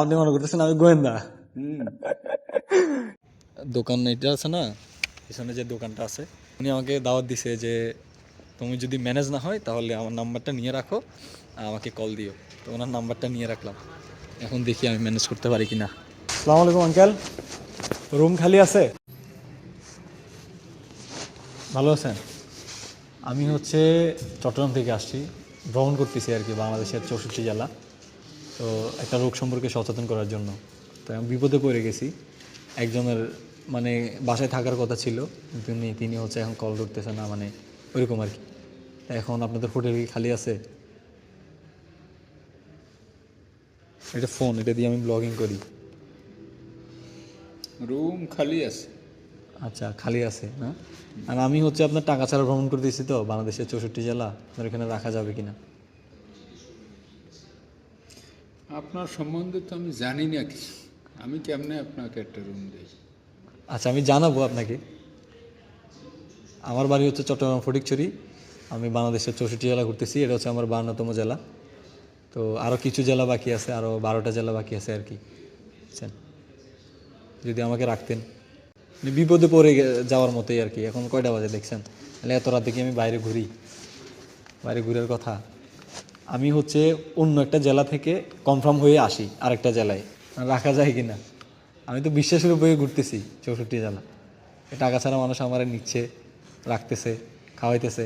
আপনি মনে করতেছেন আমি গোয়েন্দা? হুম। দোকান এটা আছে না, পিছনে যে দোকানটা আছে, উনি আমাকে দাওয়াত দিছে যে তুমি যদি ম্যানেজ না হয় তাহলে আমার নাম্বারটা নিয়ে রাখো, আমাকে কল দিও। তো ওনার নাম্বারটা নিয়ে রাখলাম, এখন দেখি আমি ম্যানেজ করতে পারি কি না। আসসালামু আলাইকুম আঙ্কেল, রুম খালি আছে? ভালো আছেন? আমি হচ্ছে চট্টগ্রাম থেকে আসছি, ভ্রমণ করতেছি আর কি, বাংলাদেশের 64 জেলা। তো একটা রোগ সম্পর্কে সচেতন করার জন্য। তো আমি বিপদে পড়ে গেছি। একজনের মানে বাসায় থাকার কথা ছিল, তিনি হচ্ছে এখন কল করতেছে না, মানে ওইরকম আর কি। তা এখন আপনাদের হোটেল কি খালি আছে? এটা ফোন, এটা দিয়ে আমি ব্লগিং করি। রুম খালি আছে। আচ্ছা, খালি আছে না? আর আমি হচ্ছে আপনার টাকা ছাড়া ভ্রমণ করতেছি, তো বাংলাদেশের 64 জেলা, আপনার এখানে রাখা যাবে কিনা? আপনার সম্বন্ধে তো আমি জানি না কিছু, আমি কেমনে আপনাকে একটা রুম দিই? আচ্ছা, আমি জানাবো আপনাকে। আমার বাড়ি হচ্ছে চট্টগ্রাম ফটিকছড়ি। আমি বাংলাদেশের 64 জেলা ঘুরতেছি, এটা হচ্ছে আমার 52তম জেলা। তো আরও কিছু জেলা বাকি আছে, আরও 12টা জেলা বাকি আছে আর কি, বুঝছেন? যদি আমাকে রাখতেন, মানে বিপদে পড়ে যাওয়ার মতোই আর কি। এখন কয়টা বাজে দেখছেন? তাহলে এত রাত দেখি আমি বাইরে ঘুরি, বাইরে ঘুরার কথা। আমি হচ্ছে অন্য একটা জেলা থেকে কনফার্ম হয়ে আসি আরেকটা জেলায়, রাখা যায় কি না? আমি তো বিশ্বাসের উপরে ঘুরতেছি 64 জেলা। টাকা ছাড়া মানুষ আমার নিচ্ছে, রাখতেছে, খাওয়াইতেছে।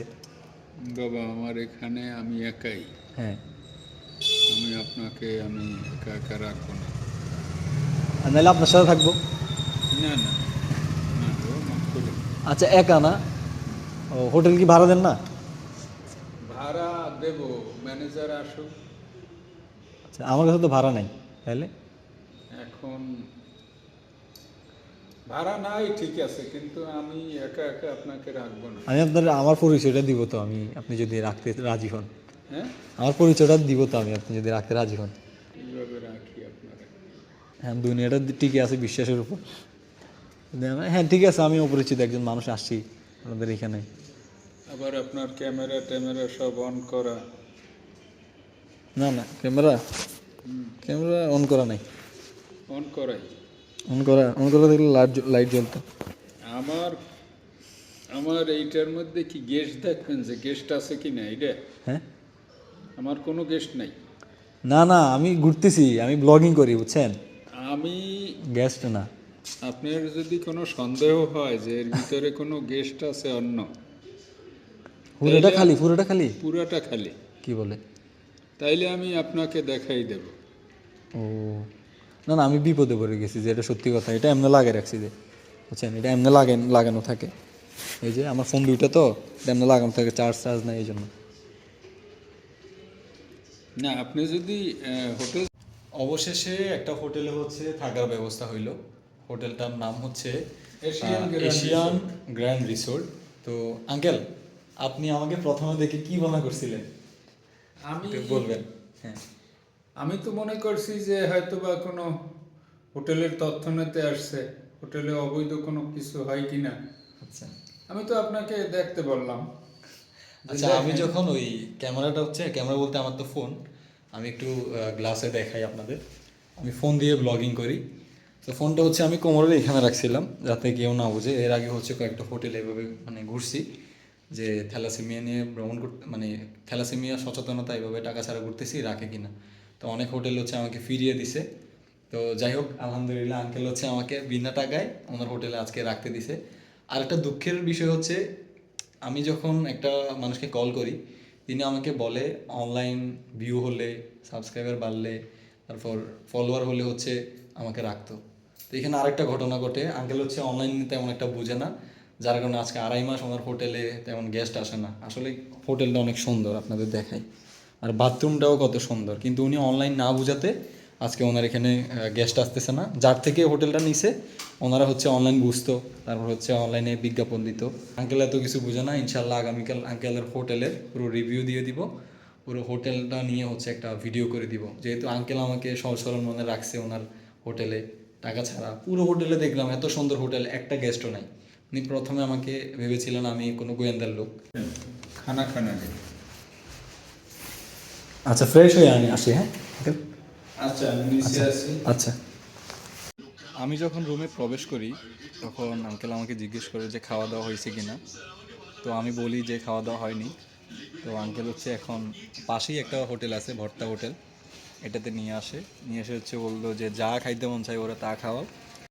বাবা, আমার এখানে আমি একাই। হ্যাঁ, আমি একা একা রাখবো না। আর নাহলে আপনার সাথে থাকবো। না না না, ও মাফ করুন। আচ্ছা, একা না? ও, হোটেল কি ভাড়া দেন না? ভাড়া দেব, ম্যানেজার আসুক। আচ্ছা, আমার কাছে তো ভাড়া নাই, তাহলে? এখন ভাড়া নাই ঠিক আছে, কিন্তু আমি একা একা আপনাকে রাখবো না। আমি আপনার আমার পরিচয়টা দিব তো, আমি আপনি যদি রাখতে রাজি হন। হ্যাঁ, আমার পরিচয়টা দিব তো আমি, আপনি যদি রাখতে রাজি হন। এইভাবে রাখি আপনারা? হ্যাঁ, দুনিয়াটা টিকে আছে বিশ্বাসের উপর। হ্যাঁ ঠিক আছে, আমি অপরিচিত একজন মানুষ আসছি আপনাদের এখানে। আবার আপনার ক্যামেরা ট্যামেরা সব অন করা? না না, ক্যামেরা ক্যামেরা অন করা নাই। অন করাই? অন করা থাকলে লাইট জ্বলতো। আমার আমার এইটার মধ্যে কি গেস্ট দেখবেন যে গেস্ট আছে কি না এটা? হ্যাঁ, আমার কোনো গেস্ট নাই। না না, আমি ঘুরতেছি, আমি ব্লগিং করি, বুঝছেন? আমি গেস্ট না। আপনার যদি কোনো সন্দেহ হয় যে এর ভিতরে কোনো গেস্ট আছে অন্য, পুরোটা তাইলে খালি, পুরোটা খালি? পুরাটা খালি, কি বলে? তাইলে আমি আপনাকে দেখাই দেব। ও, না না, আমি বিপদে পড়ে গেছি, যে এটা সত্যি কথা। এটা এমনি লাগিয়ে রাখছি যে, বুঝছেন, এটা এমনি লাগানো থাকে। এই যে আমার ফোন দুইটা তো, এটা এমনি লাগানো থাকে, চার্জ নাই এই জন্য। না, আপনি যদি হোটেল... অবশেষে একটা হোটেলে হচ্ছে থাকার ব্যবস্থা হইলো। হোটেলটার নাম হচ্ছে এশিয়ান গ্র্যান্ড রিসোর্ট। তো আঙ্কেল, আপনি আমাকে প্রথমে দেখে কি মনে করছিলেন আমি একটু বলবেন? হ্যাঁ। আমি তো মনে করছি যে হয়তো বা কোনো হোটেলের তথ্য নিতে আসছে, হোটেলে অবৈধ কোনো কিছু হয় কি না। আচ্ছা আমি তো আপনাকে দেখতে বললাম যে আচ্ছা, আমি দেখেন। যখন ওই ক্যামেরাটা হচ্ছে, ক্যামেরা বলতে আমার তো ফোন, আমি একটু গ্লাসে দেখাই আপনাদের। আমি ফোন দিয়ে ব্লগিং করি। তো ফোনটা হচ্ছে আমি কোমরের এখানে রাখছিলাম যাতে কেউ না বুঝে। এর আগে হচ্ছে কয়েকটা হোটেলে এভাবে মানে ঘুরছি, যে থ্যালাসেমিয়া নিয়ে ভ্রমণ করতে, মানে থ্যালাসেমিয়া সচেতনতা, এভাবে টাকা ছাড়া ঘুরতেছি, রাখে কিনা। তো অনেক হোটেল হচ্ছে আমাকে ফিরিয়ে দিছে। তো যাই হোক, আলহামদুলিল্লাহ, আঙ্কেল হচ্ছে আমাকে বিনা টাকায় ওনার হোটেলে আজকে রাখতে দিছে। আর একটা দুঃখের বিষয় হচ্ছে, আমি যখন একটা মানুষকে কল করি, তিনি আমাকে বলে অনলাইন ভিউ হলে, সাবস্ক্রাইবার বাড়লে, তারপর ফলোয়ার হলে হচ্ছে আমাকে রাখতো। তো এখানে আরেকটা ঘটনা ঘটে, আঙ্কেল হচ্ছে অনলাইন তেমন একটা বুঝে না, যার কারণে আজকে 2.5 মাস ওনার হোটেলে তেমন গেস্ট আসে না। আসলে হোটেলটা অনেক সুন্দর, আপনাদের দেখাই, আর বাথরুমটাও কত সুন্দর, কিন্তু উনি অনলাইন না বুঝাতে আজকে ওনার এখানে গেস্ট আসতেছে না। যার থেকে হোটেলটা নিছে ওনারা হচ্ছে অনলাইন বুঝতো, তারপর হচ্ছে অনলাইনে বিজ্ঞাপন দিত। আঙ্কেল এত কিছু বুঝে না। ইনশাল্লাহ আগামীকাল আঙ্কেলের হোটেলের পুরো রিভিউ দিয়ে দিব, পুরো হোটেলটা নিয়ে হচ্ছে একটা ভিডিও করে দিব। যেহেতু আঙ্কেল আমাকে সহজ সরল মনে রাখছে ওনার হোটেলে, টাকা ছাড়া পুরো হোটেলে দেখলাম এত সুন্দর হোটেল, একটা গেস্টও নাই। উনি প্রথমে আমাকে ভেবেছিলেন আমি কোনো গোয়েন্দার লোক। খানা খানা নেই। আচ্ছা, ফ্রেশ হয়ে আমি আসি, হ্যাঁ আঙ্কেল। আচ্ছা আমি নিচে আছি। আচ্ছা। আমি যখন রুমে প্রবেশ করি তখন আঙ্কেল আমাকে জিজ্ঞেস করে যে খাওয়া দাওয়া হয়েছে কি না। তো আমি বলি যে খাওয়া দাওয়া হয়নি। তো আঙ্কেল হচ্ছে এখন পাশেই একটা হোটেল আছে, ভর্তা হোটেল, এটাতে নিয়ে আসে। নিয়ে এসে হচ্ছে বললো যে যা খাইতে মন চাই ওরা তা খাওয়াও,